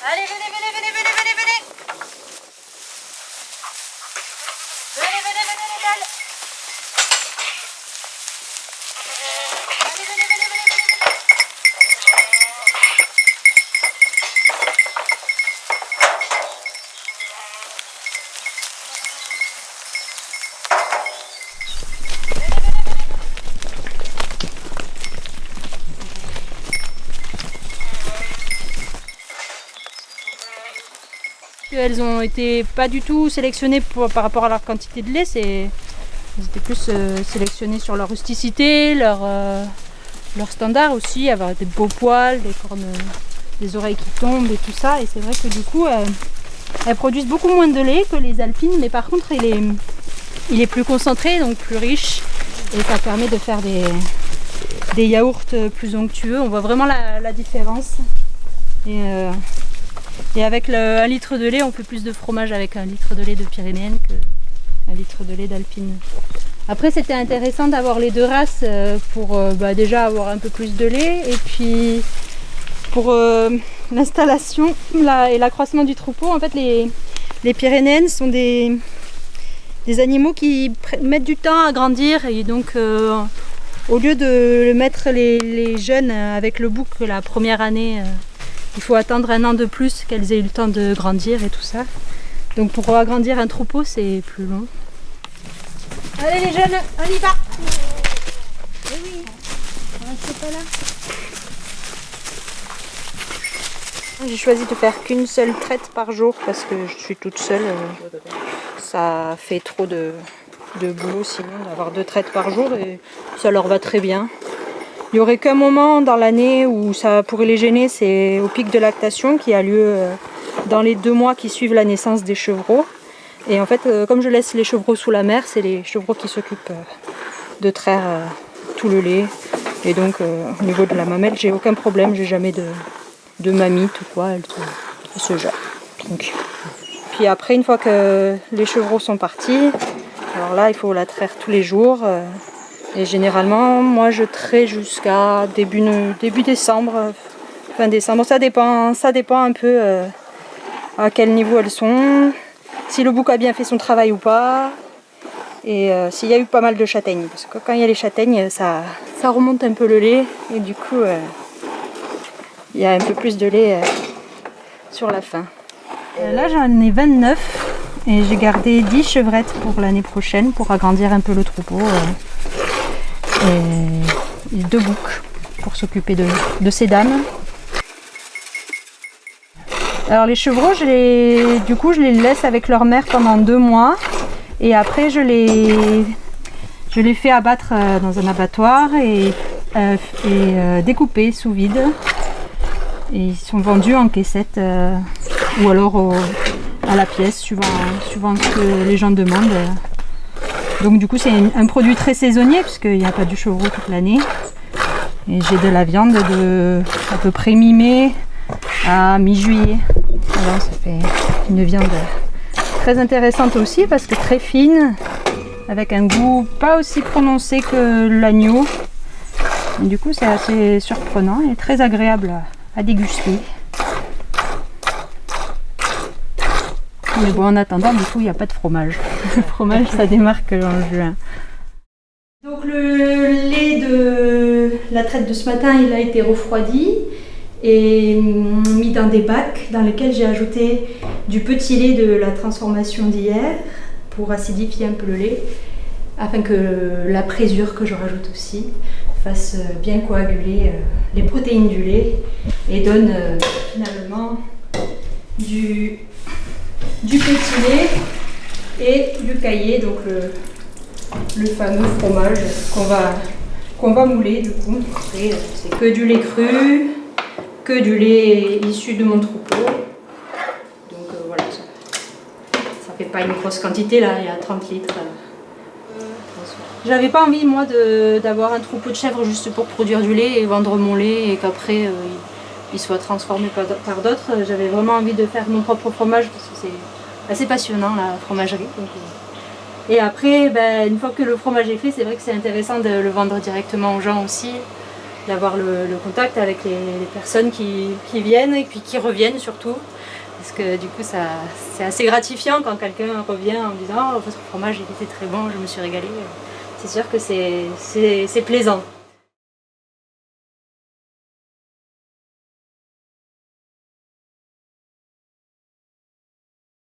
Allez, venez, venez, venez, venez, venez, venez. Venez, venez, venez, les belles. Allez, venez, venez, venez, venez, venez. Elles ont été pas du tout sélectionnées par rapport à leur quantité de lait, elles étaient plus sélectionnées sur leur rusticité, leur standard aussi, avoir des beaux poils, des cornes, des oreilles qui tombent et tout ça. Et c'est vrai que du coup, elles produisent beaucoup moins de lait que les alpines, mais par contre il est plus concentré, donc plus riche, et ça permet de faire des yaourts plus onctueux. On voit vraiment la différence. Et avec 1 litre de lait, on fait plus de fromage avec 1 litre de lait de Pyrénéenne que 1 litre de lait d'alpine. Après, c'était intéressant d'avoir les deux races pour déjà avoir un peu plus de lait, et puis pour l'installation et l'accroissement du troupeau. En fait, les Pyrénéennes sont des animaux qui mettent du temps à grandir, et donc au lieu de mettre les jeunes avec le bouc la première année, il faut attendre 1 an de plus qu'elles aient eu le temps de grandir et tout ça. Donc pour agrandir un troupeau, c'est plus long. Allez les jeunes, on y va. Eh oui, on reste pas là. J'ai choisi de faire qu'une seule traite par jour parce que je suis toute seule. Ça fait trop de boulot sinon d'avoir 2 traites par jour, et ça leur va très bien. Il n'y aurait qu'un moment dans l'année où ça pourrait les gêner, c'est au pic de lactation qui a lieu dans les 2 mois qui suivent la naissance des chevreaux. Et en fait, comme je laisse les chevreaux sous la mère, c'est les chevreaux qui s'occupent de traire tout le lait. Et donc au niveau de la mamelle, j'ai aucun problème, j'ai jamais de mamite ou quoi, elle se gère. Donc. Puis après, une fois que les chevreaux sont partis, alors là, il faut la traire tous les jours. Et généralement, moi je traite jusqu'à début décembre, fin décembre. Ça dépend un peu à quel niveau elles sont, si le bouc a bien fait son travail ou pas, et s'il y a eu pas mal de châtaignes. Parce que quand il y a les châtaignes, ça remonte un peu le lait, et du coup, il y a un peu plus de lait sur la fin. Là, j'en ai 29, et j'ai gardé 10 chevrettes pour l'année prochaine, pour agrandir un peu le troupeau. Et 2 boucs pour s'occuper de ces dames. Alors les chevreaux, je les laisse avec leur mère pendant 2 mois, et après je les fais abattre dans un abattoir et découper sous vide. Et ils sont vendus en caissettes ou alors à la pièce, suivant ce que les gens demandent. Donc du coup c'est un produit très saisonnier puisqu'il n'y a pas du chevreau toute l'année. Et j'ai de la viande de à peu près mi-mai à mi-juillet. Alors ça fait une viande très intéressante aussi parce que très fine, avec un goût pas aussi prononcé que l'agneau. Du coup c'est assez surprenant et très agréable à déguster. Mais bon, en attendant, du coup, il n'y a pas de fromage. Le fromage, ça démarre que en juin. Donc le lait de la traite de ce matin, il a été refroidi et mis dans des bacs dans lesquels j'ai ajouté du petit lait de la transformation d'hier pour acidifier un peu le lait, afin que la présure que je rajoute aussi fasse bien coaguler les protéines du lait et donne finalement du petit lait et du caillé, donc le fameux fromage qu'on va mouler du coup. Après, c'est que du lait cru, que du lait issu de mon troupeau. Donc voilà, ça fait pas une grosse quantité là, il y a 30 litres. J'avais pas envie moi d'avoir un troupeau de chèvres juste pour produire du lait et vendre mon lait et qu'après il soit transformé par d'autres. J'avais vraiment envie de faire mon propre fromage parce que c'est assez passionnant la fromagerie. Donc, et après, une fois que le fromage est fait, c'est vrai que c'est intéressant de le vendre directement aux gens aussi. d'avoir le contact avec les personnes qui viennent et puis qui reviennent surtout. Parce que du coup c'est assez gratifiant quand quelqu'un revient en disant « Oh, votre fromage il était très bon, je me suis régalée ». C'est sûr que c'est plaisant.